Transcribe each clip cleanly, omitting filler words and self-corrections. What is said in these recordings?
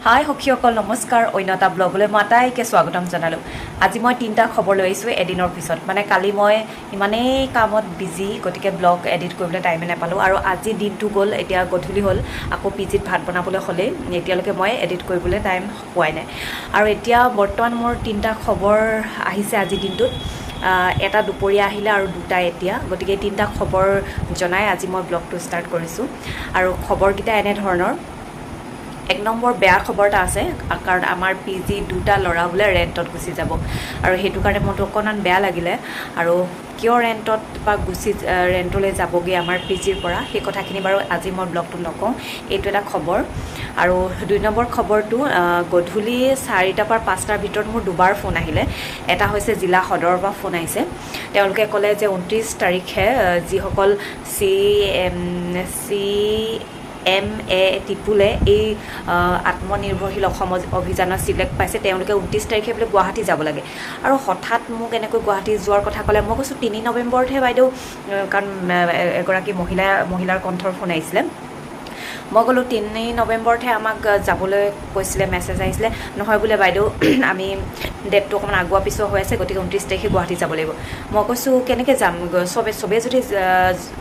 হাই সখীসকল নমস্কাৰ অন্যতা ব্লগলৈ মই আটাইকে স্বাগতম জনালোঁ। আজি মই তিনিটা খবৰ লৈ আহিছোঁ এদিনৰ পিছত। মানে কালি মই ইমানেই কামত বিজি, গতিকে ব্লগ এডিট কৰিবলৈ টাইমে নাপালোঁ। আৰু আজি দিনটো গ'ল, এতিয়া গধূলি হ'ল, আকৌ পিজিত ভাত বনাবলৈ হ'লেই। এতিয়ালৈকে মই এডিট কৰিবলৈ টাইম পোৱাই নাই। আৰু এতিয়া বৰ্তমান মোৰ তিনিটা খবৰ আহিছে আজিৰ দিনটোত। এটা দুপৰীয়া আহিলে আৰু দুটা এতিয়া, গতিকে তিনিটা খবৰ জনাই আজি মই ব্লগটো ষ্টাৰ্ট কৰিছোঁ। আৰু খবৰকেইটা এনেধৰণৰ। এক নম্বৰ বেয়া খবৰ এটা আছে, কাৰণ আমাৰ পি জি দুটা ল'ৰা বোলে ৰেণ্টত গুচি যাব। আৰু সেইটো কাৰণে মনটো অকণমান বেয়া লাগিলে। আৰু কিয় ৰেণ্টত বা ৰেণ্টলৈ যাবগৈ আমাৰ পি জিৰ পৰা, সেই কথাখিনি বাৰু আজি মই ব্লগটো নকওঁ। এইটো এটা খবৰ। আৰু 2 নম্বৰ খবৰটো, গধূলি 4টাৰ পৰা 5টাৰ ভিতৰত মোৰ দুবাৰ ফোন আহিলে। এটা হৈছে জিলা সদৰৰ পৰা ফোন আহিছে। তেওঁলোকে ক'লে যে 29 তাৰিখে যিসকল CMA টিপুলে এই আত্মনিৰ্ভৰশীল অসম অভিযানত চিলেক্ট পাইছে, তেওঁলোকে 29 তাৰিখে বোলে গুৱাহাটী যাব লাগে। আৰু হঠাৎ মোক এনেকৈ গুৱাহাটী যোৱাৰ কথা ক'লে। মই কৈছোঁ 3 নৱেম্বৰতহে বাইদেউ, কাৰণ এগৰাকী মহিলাৰ কণ্ঠৰ ফোন আহিছিলে। মই ক'লোঁ 3 নৱেম্বৰতহে আমাক যাবলৈ কৈছিলে, মেছেজ আহিছিলে। নহয় বোলে বাইদেউ, আমি ডেটটো অকণমান আগুৱা পিছুৱা হৈ আছে, গতিকে 29 তাৰিখে গুৱাহাটী যাব লাগিব। মই কৈছোঁ কেনেকৈ যাম, চবেই যদি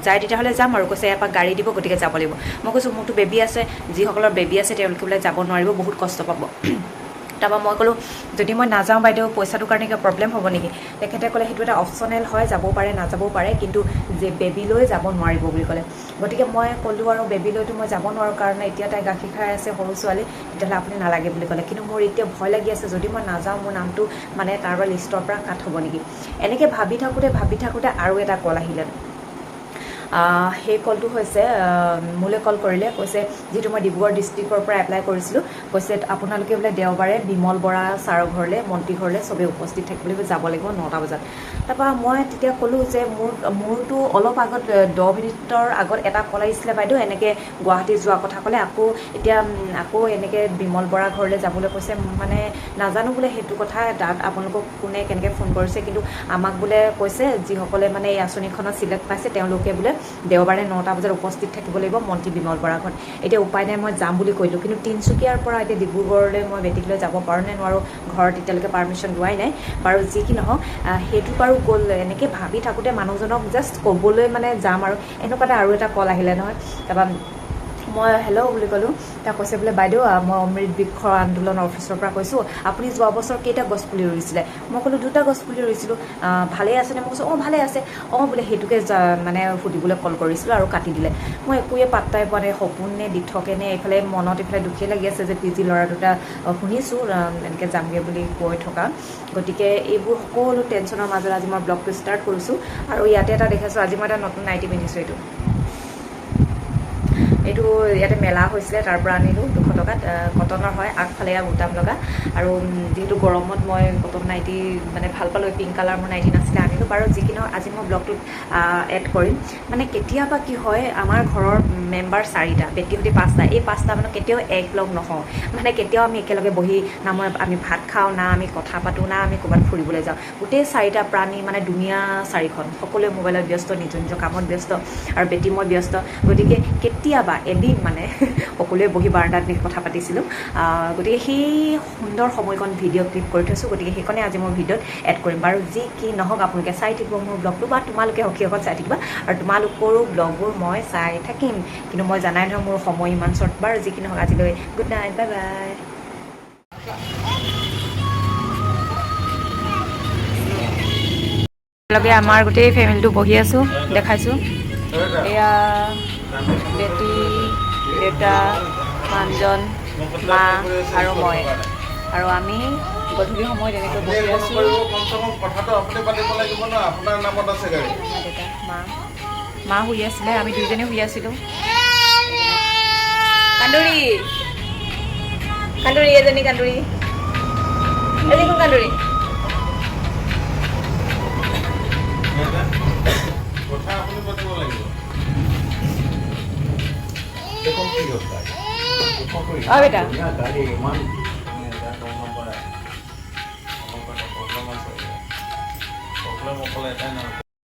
যায় তেতিয়াহ'লে যাম আৰু। কৈছে এপাক গাড়ী দিব, গতিকে যাব লাগিব। মই কৈছোঁ মোৰতো বেবী আছে, যিসকলৰ বেবী আছে তেওঁলোকে বোলে যাব নোৱাৰিব, বহুত কষ্ট পাব। তাৰপৰা মই ক'লোঁ যদি মই নাযাওঁ বাইদেউ, পইচাটোৰ কাৰণে কিবা প্ৰব্লেম হ'ব নেকি? তেখেতে ক'লে সেইটো এটা অপশ্যনেল হয়, যাব পাৰে নাযাবও পাৰে, কিন্তু যে বেবী লৈ যাব নোৱাৰিব বুলি ক'লে। গতিকে মই ক'লোঁ আৰু বেবী লৈতো মই যাব নোৱাৰোঁ, কাৰণ এতিয়া তাই গাখীৰ খাই আছে, সৰু ছোৱালী, তেতিয়াহ'লে আপুনি নালাগে বুলি ক'লে। কিন্তু মোৰ এতিয়া ভয় লাগি আছে, যদি মই নাযাওঁ মোৰ নামটো মানে তাৰ পৰা লিষ্টৰ পৰা কাট হ'ব নেকি? এনেকৈ ভাবি থাকোঁতে আৰু এটা কল আহিলে। সেই কলটো হৈছে, মোলৈ কল কৰিলে, কৈছে যিহেতু মই ডিব্ৰুগড় ডিষ্ট্ৰিক্টৰ পৰা এপ্লাই কৰিছিলোঁ, কৈছে আপোনালোকে বোলে দেওবাৰে বিমল বৰা ছাৰৰ ঘৰলৈ, মন্ত্ৰী ঘৰলৈ চবেই উপস্থিত থাকিব লাগিব, যাব লাগিব 9টা বজাত। তাৰপৰা মই তেতিয়া ক'লোঁ যে মোৰতো অলপ আগত 10 মিনিটৰ আগত এটা কল আহিছিলে বাইদেউ, এনেকৈ গুৱাহাটী যোৱা কথা ক'লে, এতিয়া এনেকৈ বিমল বৰা ঘৰলৈ যাবলৈ কৈছে। মানে নাজানো বোলে সেইটো কথা, তাত আপোনালোকক কোনে কেনেকৈ ফোন কৰিছে, কিন্তু আমাক বোলে কৈছে যিসকলে মানে এই আঁচনিখনত চিলেক্ট পাইছে তেওঁলোকে বোলে দেওবাৰে 9টা বজাত উপস্থিত থাকিব লাগিব মন্ত্ৰী বিমল বৰা ঘৰত। এতিয়া উপায় নাই, মই যাম বুলি কৈলোঁ, কিন্তু তিনিচুকীয়াৰ পৰা এতিয়া ডিব্ৰুগড়লৈ মই বেটিক লৈ যাব পাৰোঁ নে নোৱাৰোঁ, ঘৰত এতিয়ালৈকে পাৰ্মিশ্যন লোৱাই নাই বাৰু। যি কি নহওক, সেইটো বাৰু গ'ল। এনেকৈ ভাবি থাকোঁতে মানুহজনক জাষ্ট ক'বলৈ মানে যাম আৰু, এনেকুৱাতে আৰু এটা কল আহিলে নহয়। তাৰপৰা মই হেল্ল' বুলি ক'লোঁ। তেওঁ কৈছে বোলে বাইদেউ, মই অমৃত বৃক্ষ আন্দোলনৰ অফিচৰ পৰা কৈছোঁ, আপুনি যোৱা বছৰ কেইটা গছপুলি ৰুইছিলে? মই ক'লোঁ 2টা গছপুলি ৰুইছিলোঁ। ভালেই আছেনে? মই কৈছোঁ অঁ ভালেই আছে। অঁ বোলে সেইটোকে মানে সুধিবলৈ কল কৰিছিলোঁ, আৰু কাটি দিলে। মই একোৱে পাত্তাই পোৱা নাই, সপোন নে দিঠকে নে, এইফালে মনত এইফালে দুখেই লাগি আছে যে পি জি ল'ৰা দুটা শুনিছোঁ এনেকৈ যামগৈ বুলি কৈ থকা। গতিকে এইবোৰ সকলো টেনশ্যনৰ মাজত আজি মই ব্লগটো ষ্টাৰ্ট কৰিছোঁ। আৰু ইয়াতে এটা দেখাইছোঁ, আজি মই এটা নতুন নাইটি পিন্ধিছোঁ। এইটো ইয়াতে মেলা হৈছিলে, তাৰ পৰা আনিলোঁ 200 টকাত, কটনৰ হয়, আগফালে বুটাম লগা। আৰু যিহেতু গৰমত মই কটন নাইটি মানে ভাল পালোঁ, পিংক কালাৰ মোৰ নাইটি নাছিলে, আনিলোঁ বাৰু। যি কি নহওক আজি মই ব্লগটোত এড কৰিম। মানে কেতিয়াবা কি হয়, আমাৰ ঘৰৰ মেম্বাৰ 4টা, বেটিহঁতি 5টা, এই 5টা মানুহ কেতিয়াও একলগ নহওঁ। মানে কেতিয়াও আমি একেলগে বহি না আমি ভাত খাওঁ, না আমি কথা পাতোঁ, না আমি ক'ৰবাত ফুৰিবলৈ যাওঁ। গোটেই 4টা প্ৰাণী মানে দুনিয়া 4খন, সকলোৱে মোবাইলত ব্যস্ত, নিজৰ কামত ব্যস্ত, আৰু বেটি মই ব্যস্ত। গতিকে কেতিয়াবা এদিন মানে সকলোৱে বহি বাৰাণ্ডাত কথা পাতিছিলোঁ। গতিকে সেই সুন্দৰ সময়কণ ভিডিঅ' ক্লিপ কৰি থৈছোঁ, গতিকে সেইখনে আজি মোৰ ভিডিঅ'ত এড কৰিম বাৰু। যি কি নহওক আপোনালোকে চাই থাকিব মোৰ ব্লগটো, বা তোমালোকে সখীসকল চাই থাকিবা, আৰু তোমালোকৰো ব্লগবোৰ মই চাই থাকিম। কিন্তু মই জানাই নহয় মোৰ সময় ইমান চৰ্ট। বাৰু যি কি নহওক আজিলৈ গুড নাইট, বাই বাই। একেলগে আমাৰ গোটেই ফেমিলিটো বহি আছোঁ, দেখাইছোঁ। এয়া বেটি, দেউতা, মানুহজন, মা আৰু মই। আৰু আমি গধূলি সময়ত এনেকৈ বহি আছোঁ। মা শুই আছিলে, আমি দুইজনে শুই আছিলোঁ। কান্দুৰী এজনী, কান্দুৰী কোন কান্দুৰী?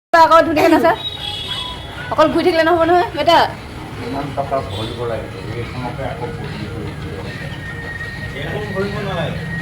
বেটা আকৌ ধুই থাকে, অকল ঘূৰি থাকিলে নহ'ব নহয় বেটা। ধৰিব নোৱাৰে